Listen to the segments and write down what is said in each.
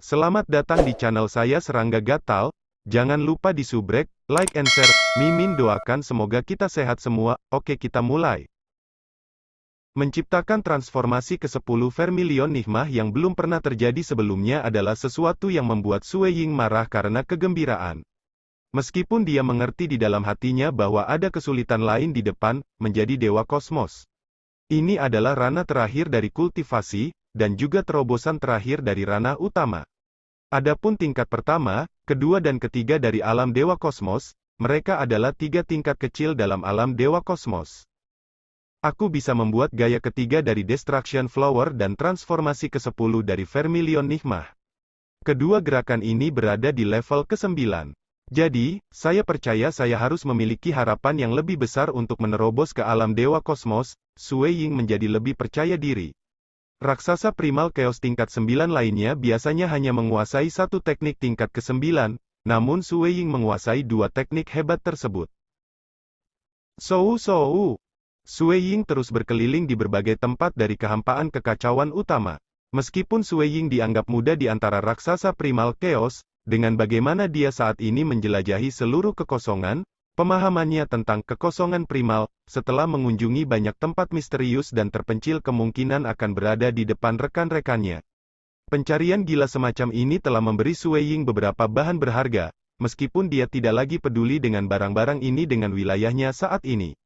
Selamat datang di channel saya Serangga Gatal. Jangan lupa di subrek, like and share. Mimin doakan semoga kita sehat semua. Oke, kita mulai. Menciptakan transformasi ke-10 Vermilion Nikmah yang belum pernah terjadi sebelumnya adalah sesuatu yang membuat Sue Ying marah karena kegembiraan. Meskipun dia mengerti di dalam hatinya bahwa ada kesulitan lain di depan, menjadi Dewa Kosmos. Ini adalah ranah terakhir dari kultivasi, dan juga terobosan terakhir dari ranah utama. Adapun tingkat pertama, kedua dan ketiga dari alam Dewa Kosmos, mereka adalah tiga tingkat kecil dalam alam Dewa Kosmos. Aku bisa membuat gaya ketiga dari Destruction Flower dan transformasi ke-10 dari Vermilion Nikmah. Kedua gerakan ini berada di level ke-9. Jadi, saya percaya saya harus memiliki harapan yang lebih besar untuk menerobos ke alam Dewa Kosmos. Sue Ying menjadi lebih percaya diri. Raksasa primal chaos tingkat 9 lainnya biasanya hanya menguasai satu teknik tingkat ke-9, namun Sue Ying menguasai dua teknik hebat tersebut. Sue Ying terus berkeliling di berbagai tempat dari kehampaan kekacauan utama. Meskipun Sue Ying dianggap muda di antara raksasa primal chaos, dengan bagaimana dia saat ini menjelajahi seluruh kekosongan, pemahamannya tentang kekosongan primal, setelah mengunjungi banyak tempat misterius dan terpencil kemungkinan akan berada di depan rekan-rekannya. Pencarian gila semacam ini telah memberi Sue Ying beberapa bahan berharga, meskipun dia tidak lagi peduli dengan barang-barang ini dengan wilayahnya saat ini.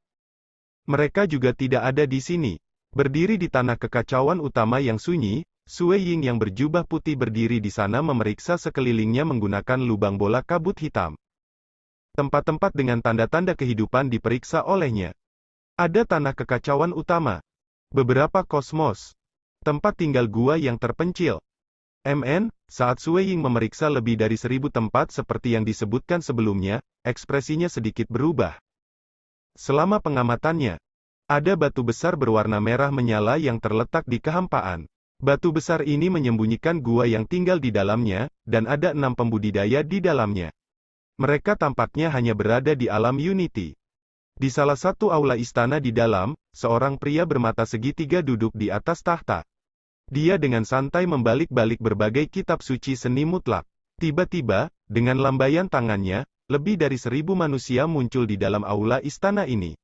Mereka juga tidak ada di sini. Berdiri di tanah kekacauan utama yang sunyi, Sue Ying yang berjubah putih berdiri di sana memeriksa sekelilingnya menggunakan lubang bola kabut hitam. Tempat-tempat dengan tanda-tanda kehidupan diperiksa olehnya. Ada tanah kekacauan utama. Beberapa kosmos. Tempat tinggal gua yang terpencil. Saat Sue Ying memeriksa lebih dari 1000 tempat seperti yang disebutkan sebelumnya, ekspresinya sedikit berubah. Selama pengamatannya, ada batu besar berwarna merah menyala yang terletak di kehampaan. Batu besar ini menyembunyikan gua yang tinggal di dalamnya, dan ada 6 pembudidaya di dalamnya. Mereka tampaknya hanya berada di alam Unity. Di salah satu aula istana di dalam, seorang pria bermata segitiga duduk di atas tahta. Dia dengan santai membalik-balik berbagai kitab suci seni mutlak. Tiba-tiba, dengan lambaian tangannya, lebih dari 1000 manusia muncul di dalam aula istana ini.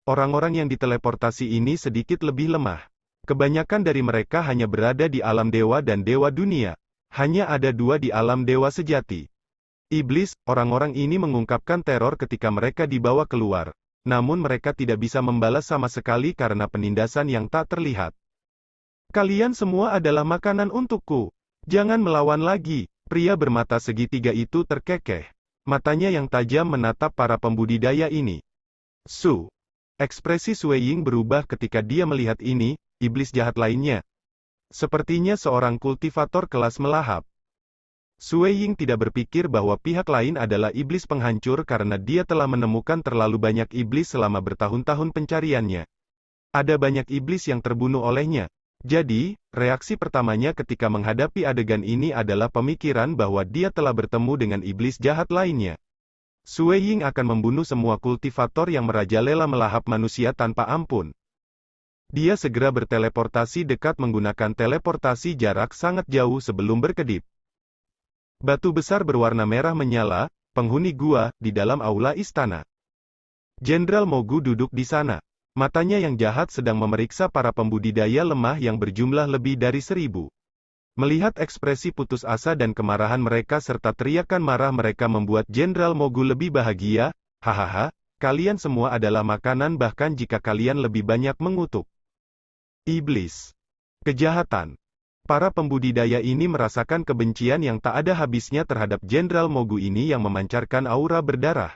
Orang-orang yang diteleportasi ini sedikit lebih lemah. Kebanyakan dari mereka hanya berada di alam dewa dan dewa dunia. Hanya ada 2 di alam dewa sejati. Iblis, orang-orang ini mengungkapkan teror ketika mereka dibawa keluar. Namun mereka tidak bisa membalas sama sekali karena penindasan yang tak terlihat. Kalian semua adalah makanan untukku. Jangan melawan lagi. Pria bermata segitiga itu terkekeh. Matanya yang tajam menatap para pembudidaya ini. Ekspresi Sue Ying berubah ketika dia melihat ini, iblis jahat lainnya. Sepertinya seorang kultivator kelas melahap. Sue Ying tidak berpikir bahwa pihak lain adalah iblis penghancur karena dia telah menemukan terlalu banyak iblis selama bertahun-tahun pencariannya. Ada banyak iblis yang terbunuh olehnya. Jadi, reaksi pertamanya ketika menghadapi adegan ini adalah pemikiran bahwa dia telah bertemu dengan iblis jahat lainnya. Sue Ying akan membunuh semua kultivator yang merajalela melahap manusia tanpa ampun. Dia segera berteleportasi dekat menggunakan teleportasi jarak sangat jauh sebelum berkedip. Batu besar berwarna merah menyala, penghuni gua, di dalam aula istana. Jenderal Mogu duduk di sana. Matanya yang jahat sedang memeriksa para pembudidaya lemah yang berjumlah lebih dari 1000. Melihat ekspresi putus asa dan kemarahan mereka serta teriakan marah mereka membuat Jenderal Mogu lebih bahagia. Hahaha, kalian semua adalah makanan bahkan jika kalian lebih banyak mengutuk. Iblis. Kejahatan. Para pembudidaya ini merasakan kebencian yang tak ada habisnya terhadap Jenderal Mogu ini yang memancarkan aura berdarah.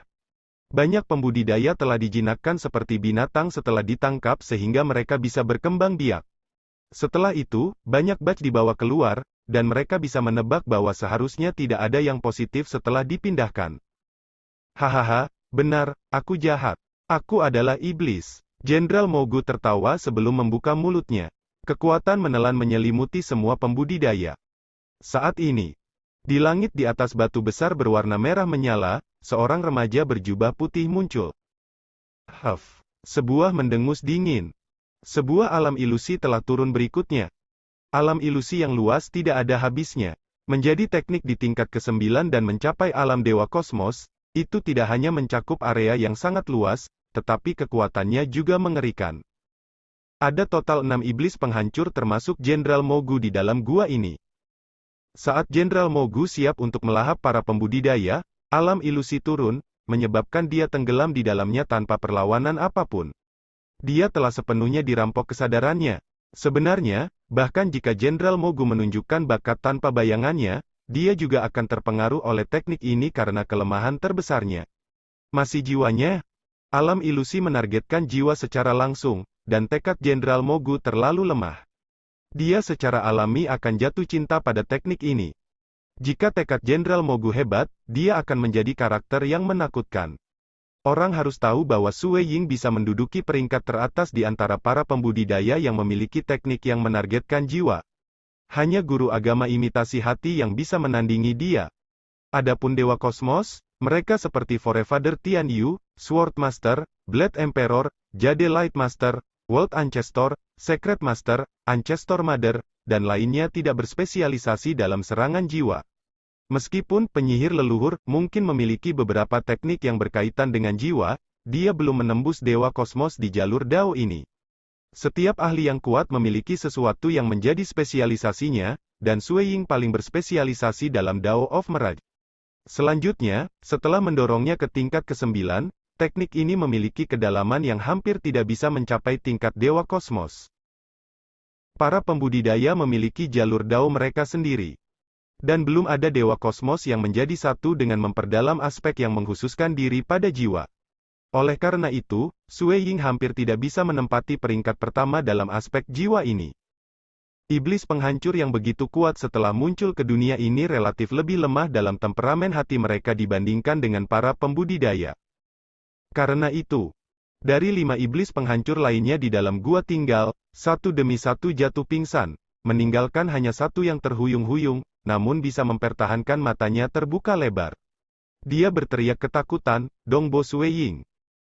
Banyak pembudidaya telah dijinakkan seperti binatang setelah ditangkap sehingga mereka bisa berkembang biak. Setelah itu, banyak batch dibawa keluar, dan mereka bisa menebak bahwa seharusnya tidak ada yang positif setelah dipindahkan. Hahaha, benar, aku jahat. Aku adalah iblis. Jenderal Mogu tertawa sebelum membuka mulutnya. Kekuatan menelan menyelimuti semua pembudidaya. Saat ini, di langit di atas batu besar berwarna merah menyala, seorang remaja berjubah putih muncul. Sebuah mendengus dingin. Sebuah alam ilusi telah turun berikutnya. Alam ilusi yang luas tidak ada habisnya. Menjadi teknik di tingkat ke-9 dan mencapai alam Dewa Kosmos, itu tidak hanya mencakup area yang sangat luas, tetapi kekuatannya juga mengerikan. Ada total 6 iblis penghancur termasuk Jenderal Mogu di dalam gua ini. Saat Jenderal Mogu siap untuk melahap para pembudidaya, alam ilusi turun, menyebabkan dia tenggelam di dalamnya tanpa perlawanan apapun. Dia telah sepenuhnya dirampok kesadarannya. Sebenarnya, bahkan jika Jenderal Mogu menunjukkan bakat tanpa bayangannya, dia juga akan terpengaruh oleh teknik ini karena kelemahan terbesarnya. Masih jiwanya? Alam ilusi menargetkan jiwa secara langsung, dan tekad Jenderal Mogu terlalu lemah. Dia secara alami akan jatuh cinta pada teknik ini. Jika tekad Jenderal Mogu hebat, dia akan menjadi karakter yang menakutkan. Orang harus tahu bahwa Sue Ying bisa menduduki peringkat teratas di antara para pembudidaya yang memiliki teknik yang menargetkan jiwa. Hanya guru agama imitasi hati yang bisa menandingi dia. Adapun Dewa Kosmos, mereka seperti Forefather Tian Yu, Sword Master, Blade Emperor, Jade Light Master, World Ancestor, Secret Master, Ancestor Mother, dan lainnya tidak berspesialisasi dalam serangan jiwa. Meskipun penyihir leluhur mungkin memiliki beberapa teknik yang berkaitan dengan jiwa, dia belum menembus Dewa Kosmos di jalur Dao ini. Setiap ahli yang kuat memiliki sesuatu yang menjadi spesialisasinya, dan Sue Ying paling berspesialisasi dalam Dao of Mirage. Selanjutnya, setelah mendorongnya ke tingkat ke-9, teknik ini memiliki kedalaman yang hampir tidak bisa mencapai tingkat Dewa Kosmos. Para pembudidaya memiliki jalur Dao mereka sendiri. Dan belum ada Dewa Kosmos yang menjadi satu dengan memperdalam aspek yang mengkhususkan diri pada jiwa. Oleh karena itu, Sue Ying hampir tidak bisa menempati peringkat pertama dalam aspek jiwa ini. Iblis penghancur yang begitu kuat setelah muncul ke dunia ini relatif lebih lemah dalam temperamen hati mereka dibandingkan dengan para pembudidaya. Karena itu, dari 5 iblis penghancur lainnya di dalam gua tinggal, satu demi satu jatuh pingsan, meninggalkan hanya satu yang terhuyung-huyung, namun bisa mempertahankan matanya terbuka lebar. Dia berteriak ketakutan, Dongbo Sue Ying.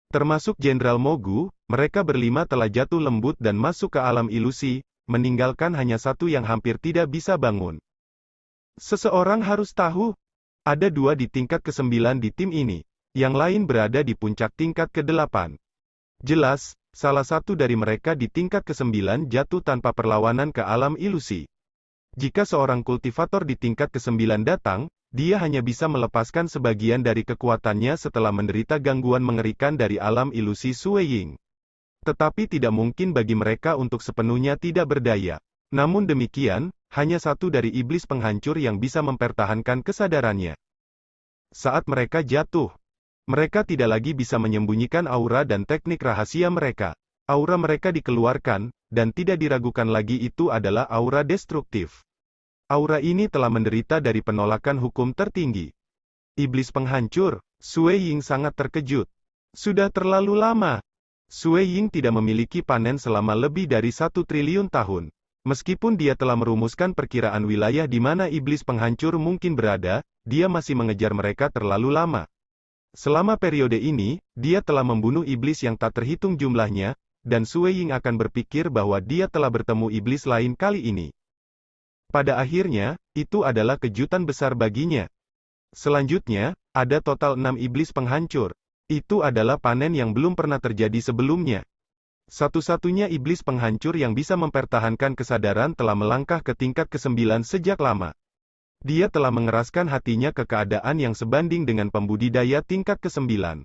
Termasuk Jenderal Mogu, mereka berlima telah jatuh lembut dan masuk ke alam ilusi, meninggalkan hanya satu yang hampir tidak bisa bangun. Seseorang harus tahu, ada 2 di tingkat ke-9 di tim ini, yang lain berada di puncak tingkat ke-8. Jelas, salah satu dari mereka di tingkat ke-9 jatuh tanpa perlawanan ke alam ilusi. Jika seorang kultivator di tingkat ke-9 datang, dia hanya bisa melepaskan sebagian dari kekuatannya setelah menderita gangguan mengerikan dari alam ilusi Sue Ying. Tetapi tidak mungkin bagi mereka untuk sepenuhnya tidak berdaya. Namun demikian, hanya satu dari iblis penghancur yang bisa mempertahankan kesadarannya. Saat mereka jatuh, mereka tidak lagi bisa menyembunyikan aura dan teknik rahasia mereka. Aura mereka dikeluarkan, dan tidak diragukan lagi itu adalah aura destruktif. Aura ini telah menderita dari penolakan hukum tertinggi. Iblis penghancur, Sue Ying sangat terkejut. Sudah terlalu lama. Sue Ying tidak memiliki panen selama lebih dari 1 triliun tahun. Meskipun dia telah merumuskan perkiraan wilayah di mana iblis penghancur mungkin berada, dia masih mengejar mereka terlalu lama. Selama periode ini, dia telah membunuh iblis yang tak terhitung jumlahnya, dan Sue Ying akan berpikir bahwa dia telah bertemu iblis lain kali ini. Pada akhirnya, itu adalah kejutan besar baginya. Selanjutnya, ada total 6 iblis penghancur. Itu adalah panen yang belum pernah terjadi sebelumnya. Satu-satunya iblis penghancur yang bisa mempertahankan kesadaran telah melangkah ke tingkat ke-9 sejak lama. Dia telah mengeraskan hatinya ke keadaan yang sebanding dengan pembudidaya tingkat ke-9.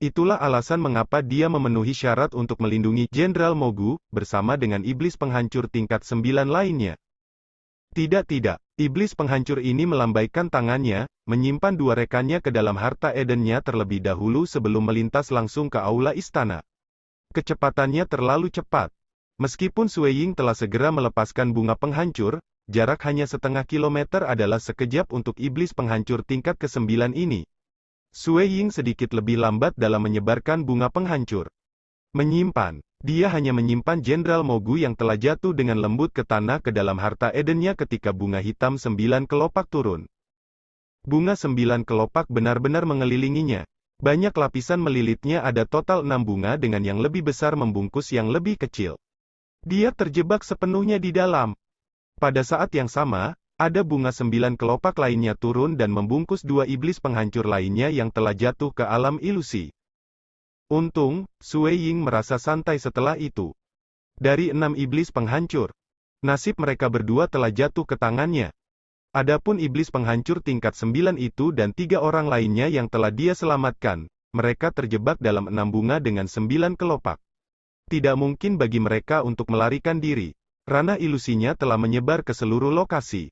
Itulah alasan mengapa dia memenuhi syarat untuk melindungi Jenderal Mogu, bersama dengan iblis penghancur tingkat 9 lainnya. Tidak, iblis penghancur ini melambaikan tangannya, menyimpan 2 rekannya ke dalam harta Edennya terlebih dahulu sebelum melintas langsung ke aula istana. Kecepatannya terlalu cepat. Meskipun Sue Ying telah segera melepaskan bunga penghancur, jarak hanya setengah kilometer adalah sekejap untuk iblis penghancur tingkat ke-9 ini. Sue Ying sedikit lebih lambat dalam menyebarkan bunga penghancur. Menyimpan. Dia hanya menyimpan Jenderal Mogu yang telah jatuh dengan lembut ke tanah ke dalam harta Edennya ketika bunga hitam 9 kelopak turun. Bunga 9 kelopak benar-benar mengelilinginya. Banyak lapisan melilitnya, ada total 6 bunga dengan yang lebih besar membungkus yang lebih kecil. Dia terjebak sepenuhnya di dalam. Pada saat yang sama, Ada bunga 9 kelopak lainnya turun dan membungkus 2 iblis penghancur lainnya yang telah jatuh ke alam ilusi. Untung, Sui Ying merasa santai setelah itu. Dari 6 iblis penghancur, nasib mereka berdua telah jatuh ke tangannya. Adapun iblis penghancur tingkat 9 itu dan 3 orang lainnya yang telah dia selamatkan, mereka terjebak dalam 6 bunga dengan 9 kelopak. Tidak mungkin bagi mereka untuk melarikan diri. Ranah ilusinya telah menyebar ke seluruh lokasi.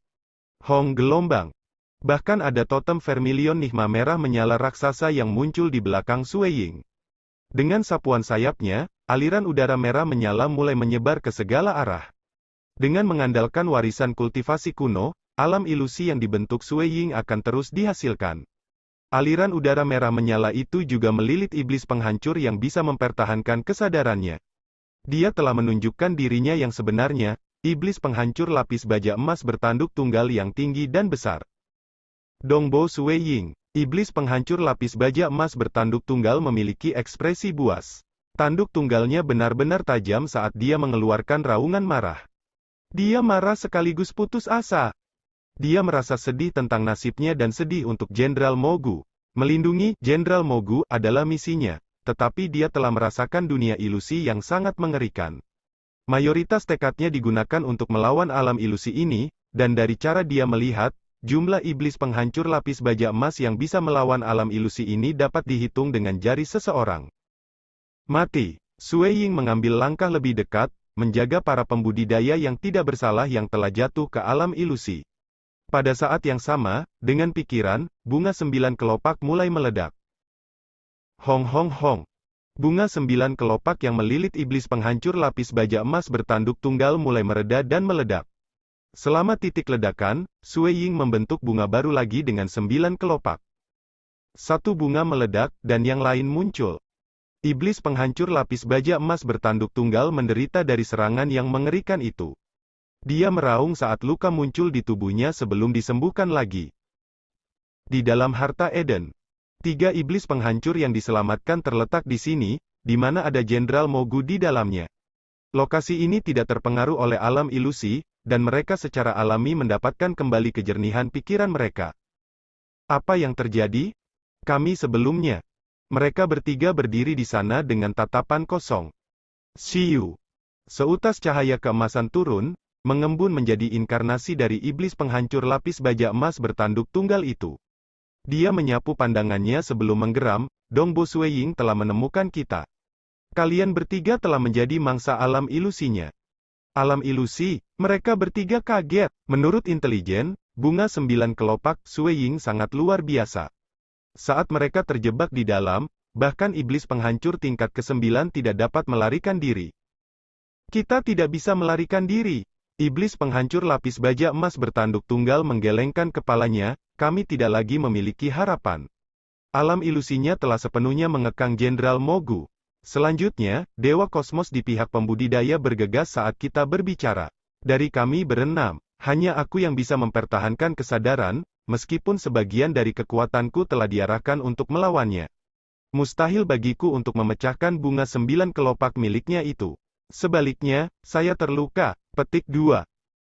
Hong gelombang. Bahkan ada totem vermilion nihma merah menyala raksasa yang muncul di belakang Sui Ying. Dengan sapuan sayapnya, aliran udara merah menyala mulai menyebar ke segala arah. Dengan mengandalkan warisan kultivasi kuno, alam ilusi yang dibentuk Sui Ying akan terus dihasilkan. Aliran udara merah menyala itu juga melilit iblis penghancur yang bisa mempertahankan kesadarannya. Dia telah menunjukkan dirinya yang sebenarnya, iblis penghancur lapis baja emas bertanduk tunggal yang tinggi dan besar. Dongbo Sui Ying, iblis penghancur lapis baja emas bertanduk tunggal memiliki ekspresi buas. Tanduk tunggalnya benar-benar tajam saat dia mengeluarkan raungan marah. Dia marah sekaligus putus asa. Dia merasa sedih tentang nasibnya dan sedih untuk Jenderal Mogu. Melindungi Jenderal Mogu adalah misinya, tetapi dia telah merasakan dunia ilusi yang sangat mengerikan. Mayoritas tekadnya digunakan untuk melawan alam ilusi ini, dan dari cara dia melihat, jumlah iblis penghancur lapis baja emas yang bisa melawan alam ilusi ini dapat dihitung dengan jari seseorang. Mati. Sui Ying mengambil langkah lebih dekat, menjaga para pembudidaya yang tidak bersalah yang telah jatuh ke alam ilusi. Pada saat yang sama, dengan pikiran, bunga 9 kelopak mulai meledak. Hong hong hong. Bunga 9 kelopak yang melilit iblis penghancur lapis baja emas bertanduk tunggal mulai mereda dan meledak. Selama titik ledakan, Sui Ying membentuk bunga baru lagi dengan 9 kelopak. Satu bunga meledak, dan yang lain muncul. Iblis penghancur lapis baja emas bertanduk tunggal menderita dari serangan yang mengerikan itu. Dia meraung saat luka muncul di tubuhnya sebelum disembuhkan lagi. Di dalam harta Eden, 3 iblis penghancur yang diselamatkan terletak di sini, di mana ada Jenderal Mogu di dalamnya. Lokasi ini tidak terpengaruh oleh alam ilusi, dan mereka secara alami mendapatkan kembali kejernihan pikiran mereka. Apa yang terjadi? Kami sebelumnya. Mereka bertiga berdiri di sana dengan tatapan kosong. Xiu. Seutas cahaya keemasan turun, mengembun menjadi inkarnasi dari iblis penghancur lapis baja emas bertanduk tunggal itu. Dia menyapu pandangannya sebelum menggeram, Dongbo Sui Ying telah menemukan kita. Kalian bertiga telah menjadi mangsa alam ilusinya. Alam ilusi, mereka bertiga kaget. Menurut intelijen, bunga 9 kelopak Sui Ying sangat luar biasa. Saat mereka terjebak di dalam, bahkan iblis penghancur tingkat ke-9 tidak dapat melarikan diri. Kita tidak bisa melarikan diri. Iblis penghancur lapis baja emas bertanduk tunggal menggelengkan kepalanya, kami tidak lagi memiliki harapan. Alam ilusinya telah sepenuhnya mengekang Jenderal Mogu. Selanjutnya, Dewa Kosmos di pihak pembudidaya bergegas saat kita berbicara. Dari kami berenam, hanya aku yang bisa mempertahankan kesadaran, meskipun sebagian dari kekuatanku telah diarahkan untuk melawannya. Mustahil bagiku untuk memecahkan bunga 9 kelopak miliknya itu. Sebaliknya, saya terluka. Petik 2.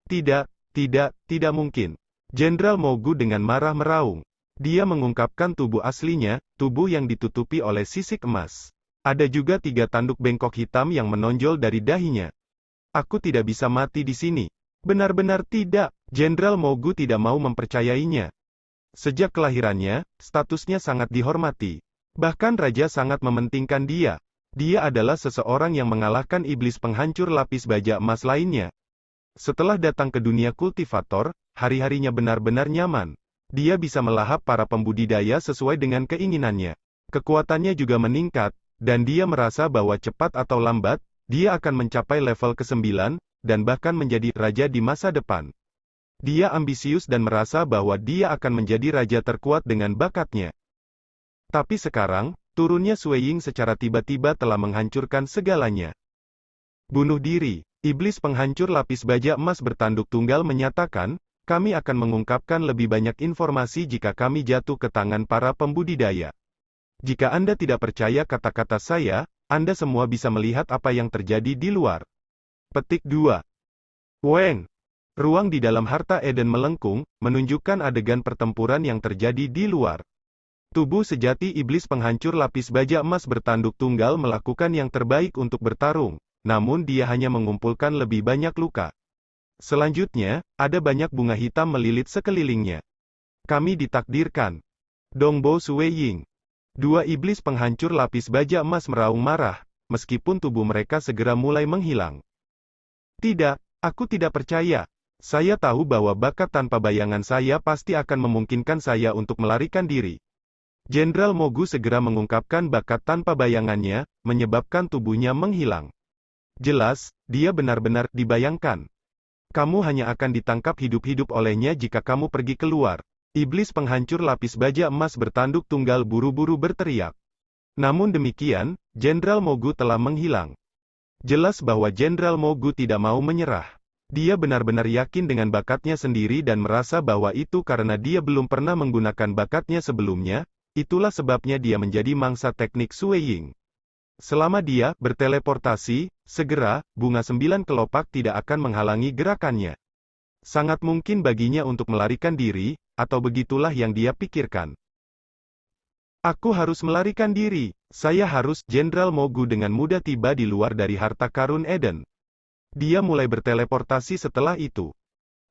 Tidak mungkin. Jenderal Mogu dengan marah meraung. Dia mengungkapkan tubuh aslinya, tubuh yang ditutupi oleh sisik emas. Ada juga 3 tanduk bengkok hitam yang menonjol dari dahinya. Aku tidak bisa mati di sini. Benar-benar tidak. Jenderal Mogu tidak mau mempercayainya. Sejak kelahirannya, statusnya sangat dihormati. Bahkan raja sangat mementingkan dia. Dia adalah seseorang yang mengalahkan iblis penghancur lapis baja emas lainnya. Setelah datang ke dunia kultivator, hari-harinya benar-benar nyaman. Dia bisa melahap para pembudidaya sesuai dengan keinginannya. Kekuatannya juga meningkat, dan dia merasa bahwa cepat atau lambat, dia akan mencapai level ke-9, dan bahkan menjadi raja di masa depan. Dia ambisius dan merasa bahwa dia akan menjadi raja terkuat dengan bakatnya. Tapi sekarang, turunnya Sui Ying secara tiba-tiba telah menghancurkan segalanya. Bunuh diri. Iblis penghancur lapis baja emas bertanduk tunggal menyatakan, kami akan mengungkapkan lebih banyak informasi jika kami jatuh ke tangan para pembudidaya. Jika Anda tidak percaya kata-kata saya, Anda semua bisa melihat apa yang terjadi di luar. Petik 2. Weng. Ruang di dalam harta Eden melengkung, menunjukkan adegan pertempuran yang terjadi di luar. Tubuh sejati iblis penghancur lapis baja emas bertanduk tunggal melakukan yang terbaik untuk bertarung, namun dia hanya mengumpulkan lebih banyak luka. Selanjutnya, ada banyak bunga hitam melilit sekelilingnya. Kami ditakdirkan. Dongbo Sueying. Dua iblis penghancur lapis baja emas meraung marah, meskipun tubuh mereka segera mulai menghilang. Tidak, aku tidak percaya. Saya tahu bahwa bakat tanpa bayangan saya pasti akan memungkinkan saya untuk melarikan diri. Jenderal Mogu segera mengungkapkan bakat tanpa bayangannya, menyebabkan tubuhnya menghilang. Jelas, dia benar-benar dibayangkan. Kamu hanya akan ditangkap hidup-hidup olehnya jika kamu pergi keluar. Iblis penghancur lapis baja emas bertanduk tunggal buru-buru berteriak. Namun demikian, Jenderal Mogu telah menghilang. Jelas bahwa Jenderal Mogu tidak mau menyerah. Dia benar-benar yakin dengan bakatnya sendiri dan merasa bahwa itu karena dia belum pernah menggunakan bakatnya sebelumnya, itulah sebabnya dia menjadi mangsa teknik Sueying. Selama dia berteleportasi, segera, bunga 9 kelopak tidak akan menghalangi gerakannya. Sangat mungkin baginya untuk melarikan diri, atau begitulah yang dia pikirkan. Aku harus melarikan diri. Saya harus, Jenderal Mogu dengan mudah tiba di luar dari harta karun Eden. Dia mulai berteleportasi setelah itu.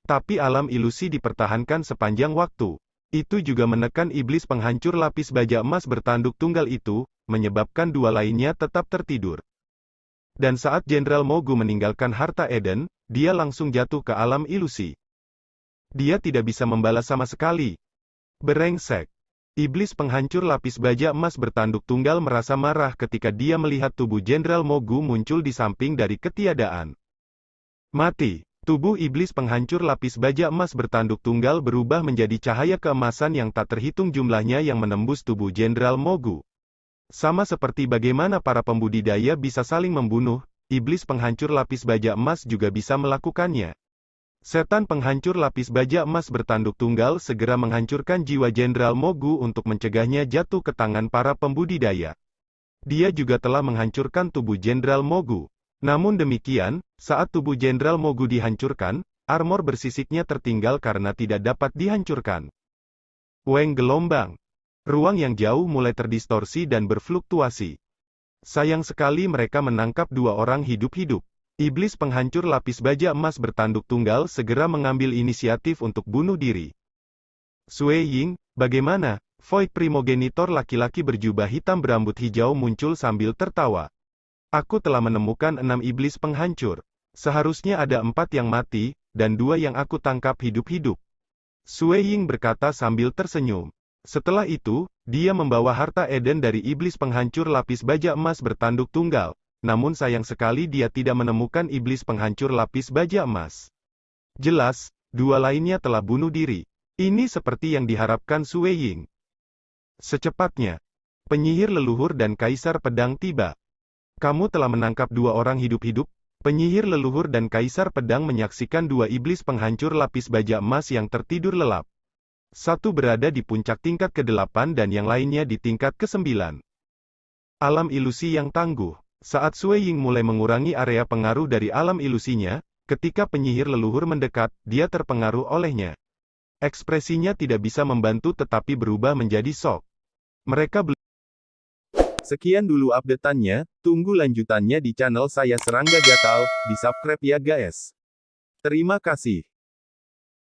Tapi alam ilusi dipertahankan sepanjang waktu. Itu juga menekan iblis penghancur lapis baja emas bertanduk tunggal itu, menyebabkan dua lainnya tetap tertidur. Dan saat Jenderal Mogu meninggalkan harta Eden, dia langsung jatuh ke alam ilusi. Dia tidak bisa membalas sama sekali. Berengsek. Iblis penghancur lapis baja emas bertanduk tunggal merasa marah ketika dia melihat tubuh Jenderal Mogu muncul di samping dari ketiadaan. Mati. Tubuh iblis penghancur lapis baja emas bertanduk tunggal berubah menjadi cahaya keemasan yang tak terhitung jumlahnya yang menembus tubuh Jenderal Mogu. Sama seperti bagaimana para pembudidaya bisa saling membunuh, iblis penghancur lapis baja emas juga bisa melakukannya. Setan penghancur lapis baja emas bertanduk tunggal segera menghancurkan jiwa Jenderal Mogu untuk mencegahnya jatuh ke tangan para pembudidaya. Dia juga telah menghancurkan tubuh Jenderal Mogu. Namun demikian, saat tubuh Jenderal Mogu dihancurkan, armor bersisiknya tertinggal karena tidak dapat dihancurkan. Weng gelombang. Ruang yang jauh mulai terdistorsi dan berfluktuasi. Sayang sekali mereka menangkap dua orang hidup-hidup. Iblis penghancur lapis baja emas bertanduk tunggal segera mengambil inisiatif untuk bunuh diri. Sueying, bagaimana? Void primogenitor laki-laki berjubah hitam berambut hijau muncul sambil tertawa. Aku telah menemukan 6 iblis penghancur. Seharusnya ada 4 yang mati, dan 2 yang aku tangkap hidup-hidup. Sueying berkata sambil tersenyum. Setelah itu, dia membawa harta Eden dari iblis penghancur lapis baja emas bertanduk tunggal. Namun sayang sekali dia tidak menemukan iblis penghancur lapis baja emas. Jelas, 2 lainnya telah bunuh diri. Ini seperti yang diharapkan Sueying. Secepatnya, penyihir leluhur dan kaisar pedang tiba. Kamu telah menangkap 2 orang hidup-hidup. Penyihir leluhur dan kaisar pedang menyaksikan 2 iblis penghancur lapis baja emas yang tertidur lelap. Satu berada di puncak tingkat ke-8 dan yang lainnya di tingkat ke-9. Alam ilusi yang tangguh. Saat Sueying mulai mengurangi area pengaruh dari alam ilusinya, ketika penyihir leluhur mendekat, dia terpengaruh olehnya. Ekspresinya tidak bisa membantu tetapi berubah menjadi shock. Mereka Sekian dulu update-annya, tunggu lanjutannya di channel saya Serangga Gatal, di subscribe ya guys. Terima kasih.